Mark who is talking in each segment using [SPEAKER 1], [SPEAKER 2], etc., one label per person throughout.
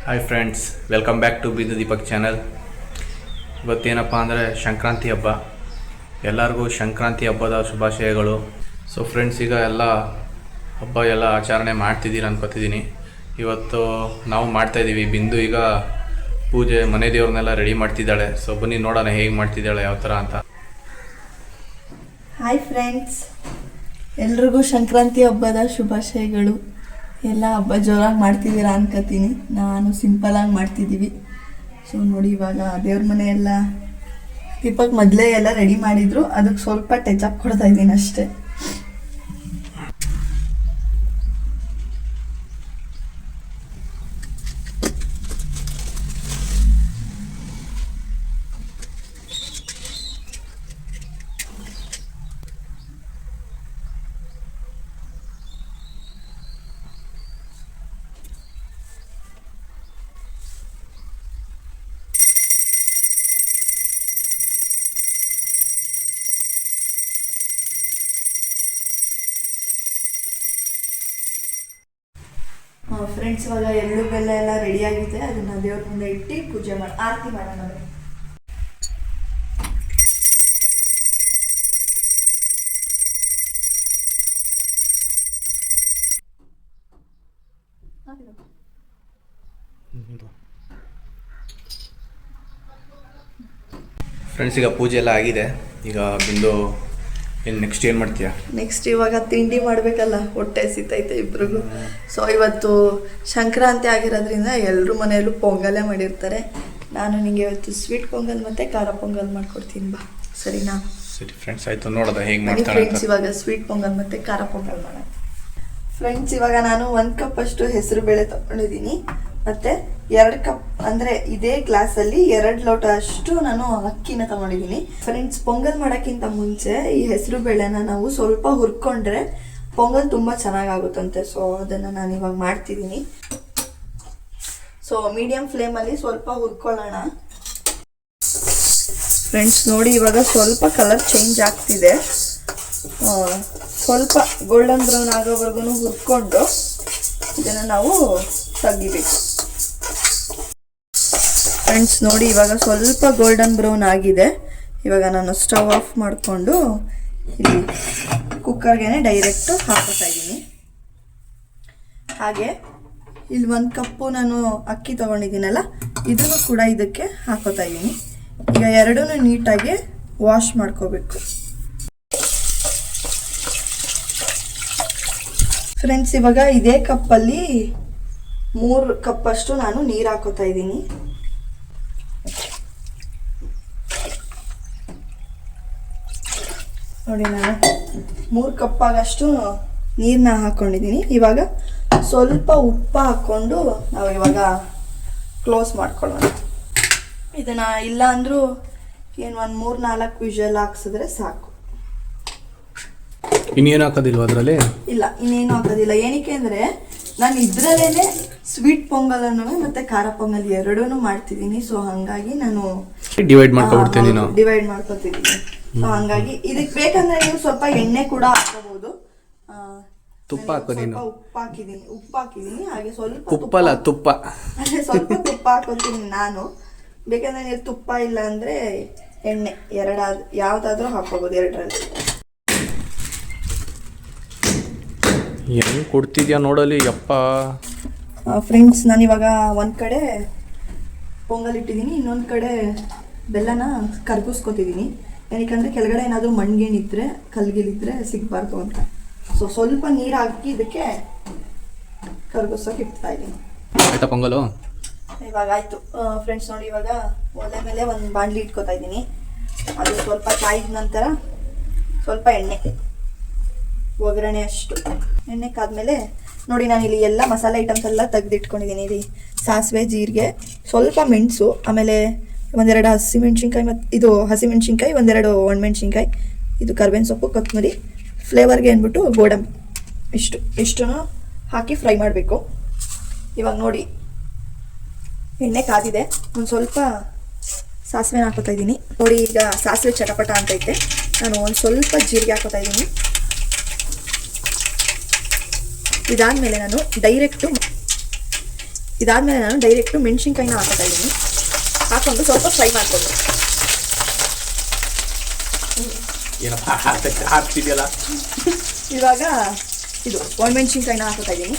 [SPEAKER 1] Hi friends, welcome back to Bindu Deepak channel. ಇವತ್ತೇನಪ್ಪ ಅಂದರೆ ಸಂಕ್ರಾಂತಿ ಹಬ್ಬ. ಎಲ್ಲರಿಗೂ ಸಂಕ್ರಾಂತಿ ಹಬ್ಬದ ಶುಭಾಶಯಗಳು. ಸೊ ಫ್ರೆಂಡ್ಸ್, ಈಗ ಎಲ್ಲ ಹಬ್ಬ ಎಲ್ಲ ಆಚರಣೆ ಮಾಡ್ತಿದ್ದೀರ ಅನ್ಕೋತಿದ್ದೀನಿ. ಇವತ್ತು ನಾವು ಮಾಡ್ತಾಯಿದ್ದೀವಿ. ಬಿಂದು ಈಗ ಪೂಜೆ ಮನೆ ದೇವ್ರನ್ನೆಲ್ಲ ರೆಡಿ ಮಾಡ್ತಿದ್ದಾಳೆ. ಸೊ ಬನ್ನಿ ನೋಡೋಣ ಹೇಗೆ ಮಾಡ್ತಿದ್ದಾಳೆ, ಯಾವ ಥರ ಅಂತ.
[SPEAKER 2] ಹಾಯ್ ಫ್ರೆಂಡ್ಸ್, ಎಲ್ರಿಗೂ ಸಂಕ್ರಾಂತಿ ಹಬ್ಬದ ಶುಭಾಶಯಗಳು. ಎಲ್ಲ ಹಬ್ಬ ಜೋರಾಗಿ ಮಾಡ್ತಿದ್ದೀರಾ ಅನ್ಕೋತೀನಿ. ನಾನು ಸಿಂಪಲಾಗಿ ಮಾಡ್ತಿದ್ದೀವಿ. ಸೊ ನೋಡಿ, ಇವಾಗ ದೇವ್ರ ಮನೆ ಎಲ್ಲ ದೀಪಕ್ ಮೊದಲೇ ಎಲ್ಲ ರೆಡಿ ಮಾಡಿದ್ರು. ಅದಕ್ಕೆ ಸ್ವಲ್ಪ ಟಚ್ ಕೊಡ್ತಾ ಇದ್ದೀನಿ ಅಷ್ಟೇ. ಫ್ರೆಂಡ್ಸ್, ಇವಾಗ ಎಳ್ಳು ಬೆಲ್ಲ ಎಲ್ಲ ರೆಡಿ ಆಗಿದೆ. ಅದನ್ನ ದೇವ್ರ ಮುಂದೆ ಇಟ್ಟು ಪೂಜೆ ಆರತಿ ಮಾಡೋಣ.
[SPEAKER 1] ಫ್ರೆಂಡ್ಸ್, ಈಗ ಪೂಜೆ ಎಲ್ಲ ಆಗಿದೆ. ಈಗ ಬಿಂದು ನೆಕ್ಸ್ಟ್ ಏನು ಮಾಡ್ತೀಯಾ?
[SPEAKER 2] ನೆಕ್ಸ್ಟ್ ಇವಾಗ ತಿಂಡಿ ಮಾಡಬೇಕಲ್ಲ, ಹೊಟ್ಟೆ ಹಸಿತೈತೆ ಇಬ್ರಿಗೂ. ಸೊ ಇವತ್ತು ಸಂಕ್ರಾಂತಿ ಆಗಿರೋದ್ರಿಂದ ಎಲ್ಲರೂ ಮನೆಯಲ್ಲೂ ಪೊಂಗಲೇ ಮಾಡಿರ್ತಾರೆ. ನಾನು ನಿಮಗೆ ಇವತ್ತು ಸ್ವೀಟ್ ಪೊಂಗಲ್ ಮತ್ತು ಖಾರ ಪೊಂಗಲ್ ಮಾಡ್ಕೊಡ್ತೀನಿ, ಬಾ. ಸರಿನಾ?
[SPEAKER 1] ಸರಿ ಫ್ರೆಂಡ್ಸ್, ಆಯಿತು. ನೋಡೋದ ಹೇಗೆ ಮಾಡ್ತಾರೆ
[SPEAKER 2] ಫ್ರೆಂಡ್ಸ್. ಇವಾಗ ಸ್ವೀಟ್ ಪೊಂಗಲ್ ಮತ್ತು ಖಾರ ಪೊಂಗಲ್ ಮಾಡೋಣ. ಫ್ರೆಂಡ್ಸ್, ಇವಾಗ ನಾನು 1 ಕಪ್ ಅಷ್ಟು ಹೆಸರು ಬೇಳೆ ತಗೊಂಡಿದ್ದೀನಿ. ಮತ್ತು 2 ಕಪ್ ಅಂದರೆ ಇದೇ ಗ್ಲಾಸಲ್ಲಿ 2 ಲೋಟ ಅಷ್ಟು ನಾನು ಅಕ್ಕಿನ ತಗೊಂಡಿದ್ದೀನಿ. ಫ್ರೆಂಡ್ಸ್, ಪೊಂಗಲ್ ಮಾಡೋಕ್ಕಿಂತ ಮುಂಚೆ ಈ ಹೆಸರು ಬೇಳೆನ ನಾವು ಸ್ವಲ್ಪ ಹುರ್ಕೊಂಡ್ರೆ ಪೊಂಗಲ್ ತುಂಬ ಚೆನ್ನಾಗಾಗುತ್ತಂತೆ. ಸೊ ಅದನ್ನು ನಾನು ಇವಾಗ ಮಾಡ್ತಿದ್ದೀನಿ. ಸೊ ಮೀಡಿಯಮ್ ಫ್ಲೇಮಲ್ಲಿ ಸ್ವಲ್ಪ ಹುರ್ಕೊಳ್ಳೋಣ. ಫ್ರೆಂಡ್ಸ್ ನೋಡಿ, ಇವಾಗ ಸ್ವಲ್ಪ ಕಲರ್ ಚೇಂಜ್ ಆಗ್ತಿದೆ. ಸ್ವಲ್ಪ ಗೋಲ್ಡನ್ ಬ್ರೌನ್ ಆಗೋವರೆಗೂ ಹುರ್ಕೊಂಡು ಇದನ್ನು ನಾವು ತೆಗಿಬೇಕು. ಫ್ರೆಂಡ್ಸ್ ನೋಡಿ, ಇವಾಗ ಸ್ವಲ್ಪ ಗೋಲ್ಡನ್ ಬ್ರೌನ್ ಆಗಿದೆ. ಇವಾಗ ನಾನು ಸ್ಟವ್ ಆಫ್ ಮಾಡಿಕೊಂಡು ಇಲ್ಲಿ ಕುಕ್ಕರ್ಗೆ ಡೈರೆಕ್ಟು ಹಾಕೋತಾ ಇದ್ದೀನಿ. ಹಾಗೆ ಇಲ್ಲಿ 1 ಕಪ್ಪು ನಾನು ಅಕ್ಕಿ ತೊಗೊಂಡಿದ್ದೀನಲ್ಲ, ಇದನ್ನು ಕೂಡ ಇದಕ್ಕೆ ಹಾಕೋತಾ ಇದ್ದೀನಿ. ಈಗ ಎರಡೂ ನೀಟಾಗಿ ವಾಶ್ ಮಾಡ್ಕೋಬೇಕು. ಫ್ರೆಂಡ್ಸ್, ಇವಾಗ ಇದೇ ಕಪ್ಪಲ್ಲಿ 3 ಕಪ್ಪಷ್ಟು ನಾನು ನೀರು ಹಾಕೋತಾ ಇದ್ದೀನಿ. ನೋಡಿ, ನಾನು 3 ಕಪ್ಪಾಗಷ್ಟು ನೀರನ್ನ ಹಾಕ್ಕೊಂಡಿದ್ದೀನಿ. ಇವಾಗ ಸ್ವಲ್ಪ ಉಪ್ಪು ಹಾಕ್ಕೊಂಡು ನಾವು ಇವಾಗ ಕ್ಲೋಸ್ ಮಾಡ್ಕೊಳ್ಳೋಣ. ಇದನ್ನು ಇಲ್ಲ ಅಂದರೂ ಏನು 1-3-4 ವಿಷಲ್ ಹಾಕ್ಸಿದ್ರೆ ಸಾಕು.
[SPEAKER 1] ಇನ್ನೇನು ಹಾಕೋದಿಲ್ವ ಅದರಲ್ಲಿ?
[SPEAKER 2] ಇಲ್ಲ, ಇನ್ನೇನು ಹಾಕೋದಿಲ್ಲ. ಏನಕ್ಕೆ ಅಂದರೆ ನಾನು ಇದರಲ್ಲೇ ಸ್ವೀಟ್ ಪೊಂಗಲನ್ನು ಮತ್ತು ಖಾರ ಪೊಂಗಲ್ ಎರಡೂ ಮಾಡ್ತಿದ್ದೀನಿ. ಸೊ ಹಾಗಾಗಿ ನಾನು ಡಿವೈಡ್ ಮಾಡ್ಕೊತಿದ್ದೀನಿ. ಸೊ ಹಾಗಾಗಿ ಇದಕ್ಕೆ ಬೇಕಂದ್ರೆ ನೀವು ಸ್ವಲ್ಪ ಎಣ್ಣೆ ಕೂಡ ಹಾಕೋಬಹುದು.
[SPEAKER 1] ತುಪ್ಪ ಹಾಕೋ ನೀನು.
[SPEAKER 2] ಉಪ್ಪು ಹಾಕಿದ್ದೀನಿ. ಹಾಗೆ ಸ್ವಲ್ಪ
[SPEAKER 1] ತುಪ್ಪ
[SPEAKER 2] ಸ್ವಲ್ಪ ತುಪ್ಪ ಹಾಕೋತೀನಿ ನಾನು. ಬೇಕಂದ್ರೆ ನೀವು ತುಪ್ಪ ಇಲ್ಲ ಅಂದ್ರೆ ಎಣ್ಣೆ ಯಾವ್ದಾದ್ರೂ ಹಾಕೋಬಹುದು. ಎರಡರಲ್ಲಿ
[SPEAKER 1] ಹೆಂಗೆ ಕೊಡ್ತಿದ್ಯಾ ನೋಡಲಿ ಯಪ್ಪ.
[SPEAKER 2] ಫ್ರೆಂಡ್ಸ್, ನಾನಿವಾಗ ಒಂದು ಕಡೆ ಪೊಂಗಲ್ ಇಟ್ಟಿದ್ದೀನಿ, ಇನ್ನೊಂದು ಕಡೆ ಬೆಲ್ಲನ ಕರ್ಗಿಸ್ಕೊತಿದ್ದೀನಿ. ಏನಕ್ಕೆ ಕೆಳಗಡೆ ಏನಾದರೂ ಮಣ್ಗೇನಿದ್ರೆ ಕಲ್ಗಿಲಿದ್ರೆ ಸಿಗಬಾರ್ದು ಅಂತ. ಸೊ ಸ್ವಲ್ಪ ನೀರು ಹಾಕಿ ಇದಕ್ಕೆ ಕರ್ಗಿಸೋಕೆ ಇಡ್ತಾ ಇದ್ದೀನಿ.
[SPEAKER 1] ಆಯ್ತಾ ಪೊಂಗಲು?
[SPEAKER 2] ಇವಾಗ ಆಯಿತು. ಫ್ರೆಂಡ್ಸ್ ನೋಡಿ, ಇವಾಗ ಒಲೆ ಮೇಲೆ ಒಂದು ಬಾಣಲಿ ಇಟ್ಕೊತಾ ಇದ್ದೀನಿ. ಅದು ಸ್ವಲ್ಪ ಕಾಯ್ದ ನಂತರ ಸ್ವಲ್ಪ ಎಣ್ಣೆ, ಒಗ್ಗರಣೆ ಅಷ್ಟು ಎಣ್ಣೆ ಕಾದ್ಮೇಲೆ ನೋಡಿ, ನಾನಿಲ್ಲಿ ಎಲ್ಲ ಮಸಾಲೆ ಐಟಮ್ಸ್ ಎಲ್ಲ ತೆಗೆದಿಟ್ಕೊಂಡಿದ್ದೀನಿ. ಇಲ್ಲಿ ಸಾಸಿವೆ, ಜೀರಿಗೆ, ಸ್ವಲ್ಪ ಮೆಣಸು, ಆಮೇಲೆ 1-2 ಹಸಿಮೆಣ್ಸಿನ್ಕಾಯಿ, ಮತ್ತು ಇದು ಹಸಿಮೆಣ್ಸಿನ್ಕಾಯಿ, 1-2 ಒಣಮೆಣ್ಸಿನ್ಕಾಯಿ, ಇದು ಕರ್ಬೇವಿನ ಸೊಪ್ಪು, ಕೊತ್ತಂಬರಿ, ಫ್ಲೇವರ್ಗೆ ಅಂದ್ಬಿಟ್ಟು ಗೋಡಂಬಿ, ಇಷ್ಟನ್ನು ಹಾಕಿ ಫ್ರೈ ಮಾಡಬೇಕು. ಇವಾಗ ನೋಡಿ, ಎಣ್ಣೆ ಕಾದಿದೆ. ಒಂದು ಸ್ವಲ್ಪ ಸಾಸಿವೆನ ಹಾಕೋತಾ ಇದ್ದೀನಿ. ನೋಡಿ, ಈಗ ಸಾಸಿವೆ ಚಟಪಟ ಅಂತೈತೆ. ನಾನು ಒಂದು ಸ್ವಲ್ಪ ಜೀರಿಗೆ ಹಾಕೋತಾ ಇದ್ದೀನಿ. ಇದಾದಮೇಲೆ ನಾನು ಡೈರೆಕ್ಟು ಇದಾದ್ಮೇಲೆ ನಾನು ಡೈರೆಕ್ಟು ಮೆಣಸಿನ್ಕಾಯಿನ ಹಾಕೋತಾ ಇದ್ದೀನಿ. ಹಾಕೊಂಡು ಸ್ವಲ್ಪ ಫ್ರೈ ಮಾಡ್ಕೊಂಡು
[SPEAKER 1] ಏನಪ್ಪ ಹಾಕ್ತಿದೆಯಲ್ಲ.
[SPEAKER 2] ಇವಾಗ ಇದು ಒಣಮೆಣಸಿನ್ಕಾಯಿನ ಹಾಕೋತಾ ಇದ್ದೀನಿ.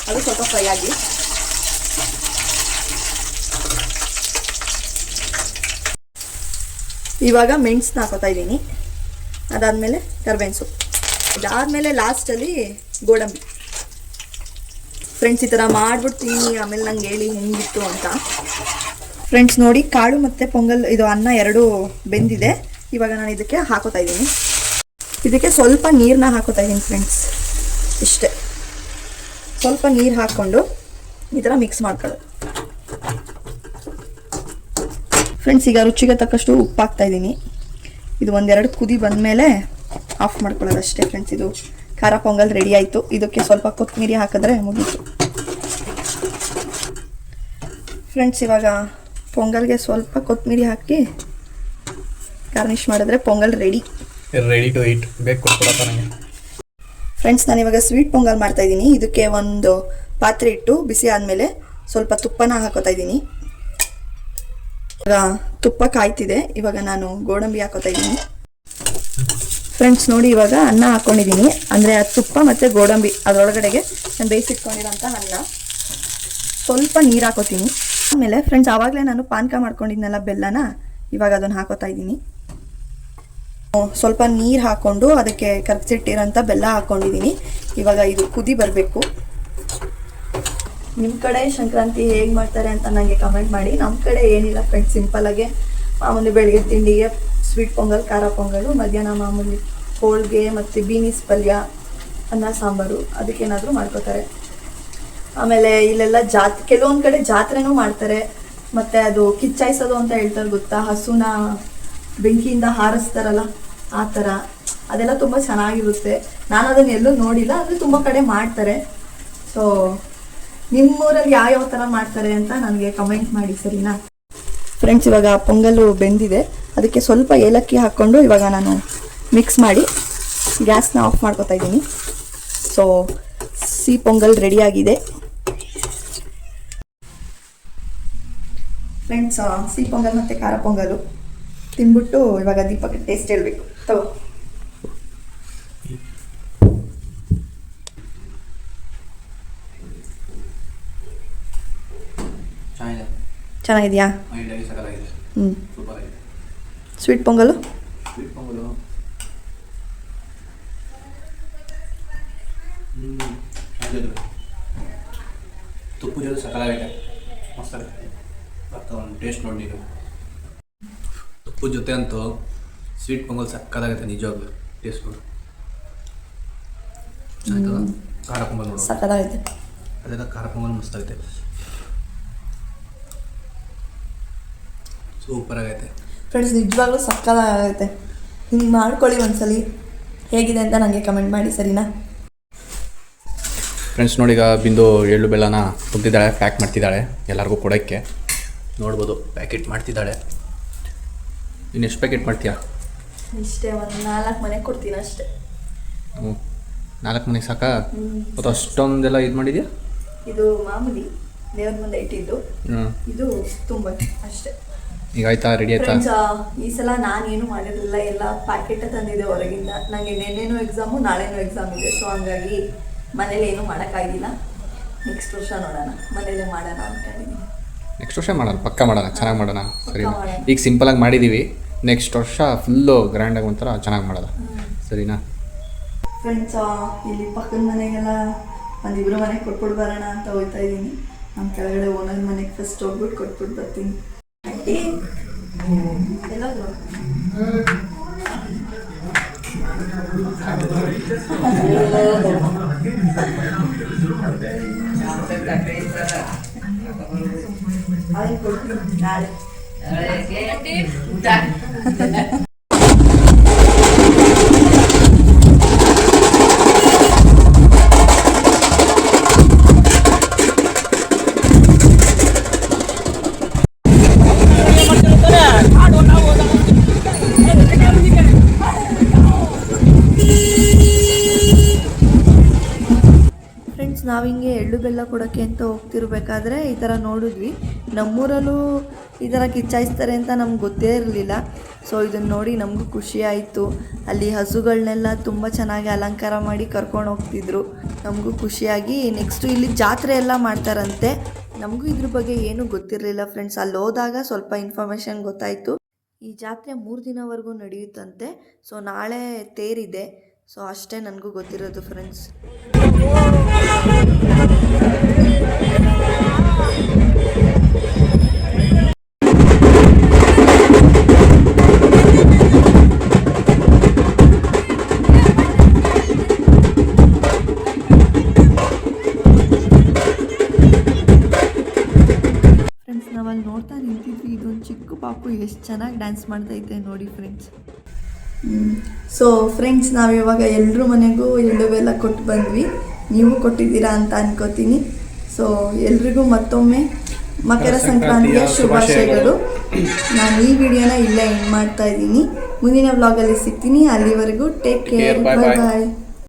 [SPEAKER 2] ಅದು ಸ್ವಲ್ಪ ಫ್ರೈ ಆಗಿ ಇವಾಗ ಮೆಣಸನ್ನ ಹಾಕೋತಾ ಇದ್ದೀನಿ. ಅದಾದಮೇಲೆ ಕರ್ಬೇವಿನ ಸೊಪ್ಪು. ಇದಾದಮೇಲೆ ಲಾಸ್ಟಲ್ಲಿ ಗೋಡಂಬಿ. ಫ್ರೆಂಡ್ಸ್ ಈ ಥರ ಮಾಡ್ಬಿಡ್ತೀನಿ, ಆಮೇಲೆ ನಂಗೆ ಹೇಳಿ ಹೆಂಗಿತ್ತು ಅಂತ. ಫ್ರೆಂಡ್ಸ್ ನೋಡಿ, ಕಾಳು ಮತ್ತು ಪೊಂಗಲ್ ಇದು ಅನ್ನ ಎರಡೂ ಬೆಂದಿದೆ. ಇವಾಗ ನಾನು ಇದಕ್ಕೆ ಹಾಕೋತಾ ಇದ್ದೀನಿ. ಇದಕ್ಕೆ ಸ್ವಲ್ಪ ನೀರನ್ನ ಹಾಕೋತಾ ಇದ್ದೀನಿ ಫ್ರೆಂಡ್ಸ್. ಇಷ್ಟೇ, ಸ್ವಲ್ಪ ನೀರು ಹಾಕ್ಕೊಂಡು ಈ ಥರ ಮಿಕ್ಸ್ ಮಾಡ್ಕೊಳ್ಳೋದು. ಫ್ರೆಂಡ್ಸ್ ಈಗ ರುಚಿಗೆ ತಕ್ಕಷ್ಟು ಉಪ್ಪು ಹಾಕ್ತಾ ಇದ್ದೀನಿ. ಇದು ಒಂದೆರಡು ಕುದಿ ಬಂದಮೇಲೆ ಆಫ್ ಮಾಡ್ಕೊಳ್ಳೋದು ಅಷ್ಟೇ ಫ್ರೆಂಡ್ಸ್. ಇದು ಖಾರ ಪೊಂಗಲ್ ರೆಡಿ ಆಯಿತು. ಇದಕ್ಕೆ ಸ್ವಲ್ಪ ಕೊತ್ತಂಬರಿ ಹಾಕಿದ್ರೆ ಮುಗೀತು ಫ್ರೆಂಡ್ಸ್. ಇವಾಗ ಪೊಂಗಲ್ಗೆ ಸ್ವಲ್ಪ ಕೊತ್ತಂಬರಿ ಹಾಕಿ ಗಾರ್ನಿಷ್ ಮಾಡಿದ್ರೆ ಪೊಂಗಲ್ ರೆಡಿ
[SPEAKER 1] ಟು ಈಟ್. ಬೇಕು ನನಗೆ
[SPEAKER 2] ಫ್ರೆಂಡ್ಸ್. ನಾನಿವಾಗ ಸ್ವೀಟ್ ಪೊಂಗಲ್ ಮಾಡ್ತಾ ಇದ್ದೀನಿ. ಇದಕ್ಕೆ ಒಂದು ಪಾತ್ರೆ ಇಟ್ಟು ಬಿಸಿ ಆದಮೇಲೆ ಸ್ವಲ್ಪ ತುಪ್ಪನ ಹಾಕೋತಾ ಇದ್ದೀನಿ. ಇವಾಗ ತುಪ್ಪ ಕಾಯ್ತಿದೆ. ಇವಾಗ ನಾನು ಗೋಡಂಬಿ ಹಾಕೋತಾ ಇದ್ದೀನಿ ಫ್ರೆಂಡ್ಸ್. ನೋಡಿ, ಇವಾಗ ಅನ್ನ ಹಾಕ್ಕೊಂಡಿದ್ದೀನಿ. ಅಂದರೆ ಆ ತುಪ್ಪ ಮತ್ತು ಗೋಡಂಬಿ ಅದರೊಳಗಡೆಗೆ ನಾನು ಬೇಯಿಸಿಟ್ಕೊಂಡಿರೋಂಥ ಅನ್ನ. ಸ್ವಲ್ಪ ನೀರು ಹಾಕೋತೀನಿ. ಆಮೇಲೆ ಫ್ರೆಂಡ್ಸ್ ಆವಾಗಲೇ ನಾನು ಪಾನಕ ಮಾಡ್ಕೊಂಡಿದ್ನಲ್ಲ ಬೆಲ್ಲನ, ಇವಾಗ ಅದನ್ನು ಹಾಕೋತಾ ಇದ್ದೀನಿ. ಸ್ವಲ್ಪ ನೀರು ಹಾಕ್ಕೊಂಡು ಅದಕ್ಕೆ ಕರ್ಚಿಟ್ಟಿರೋಂಥ ಬೆಲ್ಲ ಹಾಕ್ಕೊಂಡಿದ್ದೀನಿ. ಇವಾಗ ಇದು ಕುದಿ ಬರಬೇಕು. ನಿಮ್ಮ ಕಡೆ ಸಂಕ್ರಾಂತಿ ಹೇಗೆ ಮಾಡ್ತಾರೆ ಅಂತ ನನಗೆ ಕಮೆಂಟ್ ಮಾಡಿ. ನಮ್ಮ ಕಡೆ ಏನಿಲ್ಲ ಫ್ರೆಂಡ್ಸ್, ಸಿಂಪಲ್ಲಾಗೆ ಮಾಮೂಲಿ ಬೆಳಗ್ಗೆ ತಿಂಡಿಗೆ ಸ್ವೀಟ್ ಪೊಂಗಲ್, ಖಾರ ಪೊಂಗಲು, ಮಧ್ಯಾಹ್ನ ಮಾಮೂಲಿ ಹೋಳಿಗೆ ಮತ್ತು ಬೀನಿಸ್ ಪಲ್ಯ, ಅನ್ನ ಸಾಂಬಾರು ಅದಕ್ಕೇನಾದರೂ ಮಾಡ್ಕೋತಾರೆ. ಆಮೇಲೆ ಇಲ್ಲೆಲ್ಲ ಕೆಲವೊಂದು ಕಡೆ ಜಾತ್ರೆನೂ ಮಾಡ್ತಾರೆ. ಮತ್ತು ಅದು ಕಿಚ್ಚಾಯಿಸೋದು ಅಂತ ಹೇಳ್ತಾರೆ ಗೊತ್ತಾ, ಹಸುನ ಬೆಂಕಿಯಿಂದ ಹಾರಿಸ್ತಾರಲ್ಲ ಆ ಥರ. ಅದೆಲ್ಲ ತುಂಬ ಚೆನ್ನಾಗಿರುತ್ತೆ. ನಾನು ಅದನ್ನು ಎಲ್ಲೂ ನೋಡಿಲ್ಲ, ಆದರೆ ತುಂಬ ಕಡೆ ಮಾಡ್ತಾರೆ. ಸೊ ನಿಮ್ಮೂರಲ್ಲಿ ಯಾವ ಥರ ಮಾಡ್ತಾರೆ ಅಂತ ನನಗೆ ಕಮೆಂಟ್ ಮಾಡಿ, ಸರಿನಾ ಫ್ರೆಂಡ್ಸ್. ಇವಾಗ ಪೊಂಗಲ್ಲು ಬೆಂದಿದೆ. ಅದಕ್ಕೆ ಸ್ವಲ್ಪ ಏಲಕ್ಕಿ ಹಾಕ್ಕೊಂಡು ಇವಾಗ ನಾನು ಮಿಕ್ಸ್ ಮಾಡಿ ಗ್ಯಾಸ್ನ ಆಫ್ ಮಾಡ್ಕೊತಾ ಇದ್ದೀನಿ. ಸೊ ಸಿಹಿ ಪೊಂಗಲ್ ರೆಡಿಯಾಗಿದೆ ಫ್ರೆಂಡ್ಸ್. ಸಿಹಿ ಪೊಂಗಲ್ ಮತ್ತು ಖಾರ ಪೊಂಗಲು ತಿಂದ್ಬಿಟ್ಟು ಇವಾಗ ದೀಪಕ್ಕೆ ಟೇಸ್ಟ್ ಹೇಳಬೇಕು. ತಗೋ. ಚೆನ್ನಾಗಿದೆಯಾ? ಹ್ಞೂ. ಸ್ವೀಟ್ ಪೊಂಗಲು
[SPEAKER 1] ತುಪ್ಪ ಜೊತೆ ಸಕಲಾಗೈತೆ, ಮಸ್ತ್ ಒಂದು ಟೇಸ್ಟ್ ನೋಡಿ ನೀವು. ತುಪ್ಪದ ಜೊತೆ ಅಂತೂ ಸ್ವೀಟ್ ಪೊಂಗಲ್ ಸಕ್ಕದಾಗೈತೆ ನಿಜವಾಗ್ಲೂ. ಟೇಸ್ಟ್ ನೋಡಿ. ಖಾರ ಪೊಂಗಲ್ ನೋಡು
[SPEAKER 2] ಸಕ್ಕದಾಗೈತೆ.
[SPEAKER 1] ಅದೆಲ್ಲ ಖಾರ ಪೊಂಗಲ್ ಮಸ್ತ್ ಆಗೈತೆ, ಸೂಪರ್ ಆಗೈತೆ
[SPEAKER 2] ಫ್ರೆಂಡ್ಸ್. ನಿಜವಾಗ್ಲೂ ಸಕ್ಕದಾಗೈತೆ. ಹಿಂಗೆ ಮಾಡ್ಕೊಳ್ಳಿ ಒಂದ್ಸಲಿ. ಹೇಗಿದೆ ಅಂತ ನನಗೆ ಕಮೆಂಟ್ ಮಾಡಿ, ಸರಿನಾ
[SPEAKER 1] ಫ್ರೆಂಡ್ಸ್. ನೋಡಿ, ಈಗ ಬಿಂದು ಎಳ್ಳು ಬೆಲ್ಲನ ತುಂಬಿದ್ದಾಳೆ, ಪ್ಯಾಕ್ ಮಾಡ್ತಿದ್ದಾಳೆ ಎಲ್ಲರಿಗೂ ಕೊಡೋಕ್ಕೆ. ನೋಡ್ಬೋದು, ಪ್ಯಾಕೆಟ್ ಮಾಡ್ತಿದ್ದಾಳೆ. ಇನ್ನು ಎಷ್ಟು ಪ್ಯಾಕೆಟ್ ಮಾಡ್ತೀಯಾ?
[SPEAKER 2] ಇಷ್ಟೇ, ಒಂದು 4 ಮನೆಗೆ ಕೊಡ್ತೀನಿ ಅಷ್ಟೇ.
[SPEAKER 1] 4 ಮನೆಗೆ ಸಾಕಾ? ಮತ್ತು ಅಷ್ಟೊಂದೆಲ್ಲ ಇದು ಮಾಡಿದ್ಯಾ?
[SPEAKER 2] ಇದು ಮಾಮೂಲಿ ದೇವ್ರ ಮುಂದೆ ಇಟ್ಟಿದ್ದು. ಇದು ತುಂಬ ಅಷ್ಟೇ.
[SPEAKER 1] ಈಗ ಆಯ್ತಾ, ರೆಡಿ ಆಯ್ತಾ?
[SPEAKER 2] ಈ ಸಲ ನಾನೇನು ಮಾಡಿರಲಿಲ್ಲ, ಎಲ್ಲ ಪ್ಯಾಕೆಟ್ ತಂದಿದೆ ಹೊರಗಿಂದ. ನನಗೆ ನೆನ್ನೆನೂ ಎಕ್ಸಾಮು, ನಾಳೆನೂ ಎಕ್ಸಾಮ್ ಇದೆ. ಸೊ ಹಂಗಾಗಿ ಮನೇಲಿ ಏನೂ ಮಾಡೋಕ್ಕಾಗಿಲ್ಲ. ನೆಕ್ಸ್ಟ್ ವರ್ಷ ನೋಡೋಣ, ಮನೇಲೇ ಮಾಡೋಣ ಅಂದ್ಕೊಂಡಿದ್ದೀನಿ.
[SPEAKER 1] ನೆಕ್ಸ್ಟ್ ವರ್ಷ ಮಾಡೋಣ, ಪಕ್ಕ ಮಾಡೋಣ, ಚೆನ್ನಾಗಿ ಮಾಡೋಣ, ಸರಿ. ಈಗ ಸಿಂಪಲಾಗಿ ಮಾಡಿದ್ದೀವಿ, ನೆಕ್ಸ್ಟ್ ವರ್ಷ ಫುಲ್ಲು ಗ್ರ್ಯಾಂಡಾಗಿ ಒಂಥರ ಚೆನ್ನಾಗಿ ಮಾಡೋಣ, ಸರಿನಾ
[SPEAKER 2] ಫ್ರೆಂಡ್ಸ್? ಇಲ್ಲಿ ಪಕ್ಕದ ಮನೆಗೆಲ್ಲ ಒಂದಿಬ್ರು ಮನೆಗೆ ಕೊಟ್ಬಿಟ್ಟು ಬರೋಣ ಅಂತ ಹೋಗ್ತಾ ಇದ್ದೀನಿ. ನಮ್ಮ ಕೆಳಗಡೆ ಓನರ್ ಮನೆಗೆ ಫಸ್ಟ್ ಹೋಗ್ಬಿಟ್ಟು ಕೊಟ್ಬಿಟ್ಟು ಬರ್ತೀನಿ. ಆಂಟಿ ಎಲ್ಲೋದ್ರು? ಅದನ್ನು ಕೊಡ್ತೀನಿ ನಾಳೆ. ಫ್ರೆಂಡ್ಸ್, ನಾವಿಂಗೆ ಎಳ್ಳು ಬೆಲ್ಲ ಕೊಡೋಕ್ಕೆ ಅಂತ ಹೋಗ್ತಿರ್ಬೇಕಾದ್ರೆ ಈ ಥರ ನೋಡಿದ್ವಿ. ನಮ್ಮೂರಲ್ಲೂ ಈ ಥರ ಕಿಚ್ಚಾಯಿಸ್ತಾರೆ ಅಂತ ನಮ್ಗೆ ಗೊತ್ತೇ ಇರಲಿಲ್ಲ. ಸೊ ಇದನ್ನು ನೋಡಿ ನಮಗೂ ಖುಷಿ ಆಯಿತು. ಅಲ್ಲಿ ಹಸುಗಳನ್ನೆಲ್ಲ ತುಂಬ ಚೆನ್ನಾಗಿ ಅಲಂಕಾರ ಮಾಡಿ ಕರ್ಕೊಂಡು ಹೋಗ್ತಿದ್ರು. ನಮಗೂ ಖುಷಿಯಾಗಿ ನೆಕ್ಸ್ಟು ಇಲ್ಲಿ ಜಾತ್ರೆ ಎಲ್ಲ ಮಾಡ್ತಾರಂತೆ. ನಮಗೂ ಇದ್ರ ಬಗ್ಗೆ ಏನೂ ಗೊತ್ತಿರಲಿಲ್ಲ ಫ್ರೆಂಡ್ಸ್. ಅಲ್ಲಿ ಹೋದಾಗ ಸ್ವಲ್ಪ ಇನ್ಫಾರ್ಮೇಷನ್ ಗೊತ್ತಾಯಿತು. ಈ ಜಾತ್ರೆ 3 ದಿನವರೆಗೂ ನಡೆಯುತ್ತಂತೆ. ಸೊ ನಾಳೆ ತೇರಿದೆ. ಸೊ ಅಷ್ಟೇ ನನಗೂ ಗೊತ್ತಿರೋದು ಫ್ರೆಂಡ್ಸ್. ಫ್ರೆಂಡ್ಸ್ ನಾವಲ್ಲಿ ನೋಡ್ತಾ ನಿಂತಿದ್ವಿ. ಇದೊಂದು ಚಿಕ್ಕ ಪಾಪು ಎಷ್ಟು ಚೆನ್ನಾಗಿ ಡ್ಯಾನ್ಸ್ ಮಾಡ್ತೈತೆ ನೋಡಿ ಫ್ರೆಂಡ್ಸ್. ಸೊ ಫ್ರೆಂಡ್ಸ್ ನಾವಿವಾಗ ಎಲ್ಲರ ಮನೆಗೂ ಎಳ್ಳು ಬೆಲ್ಲ ಕೊಟ್ಟು ಬಂದ್ವಿ. ನೀವು ಕೊಟ್ಟಿದ್ದೀರಾ ಅಂತ ಅನ್ಕೋತೀನಿ. ಸೊ ಎಲ್ರಿಗೂ ಮತ್ತೊಮ್ಮೆ ಮಕರ ಸಂಕ್ರಾಂತಿಯ ಶುಭಾಶಯಗಳು. ನಾನು ಈ ವಿಡಿಯೋನ ಇಲ್ಲೇ ಎಂಡ್ ಮಾಡ್ತಾ ಇದ್ದೀನಿ. ಮುಂದಿನ ವ್ಲಾಗಲ್ಲಿ ಸಿಗ್ತೀನಿ. ಅಲ್ಲಿವರೆಗೂ ಟೇಕ್ ಕೇರ್, ಬಾಯ್ ಬಾಯ್.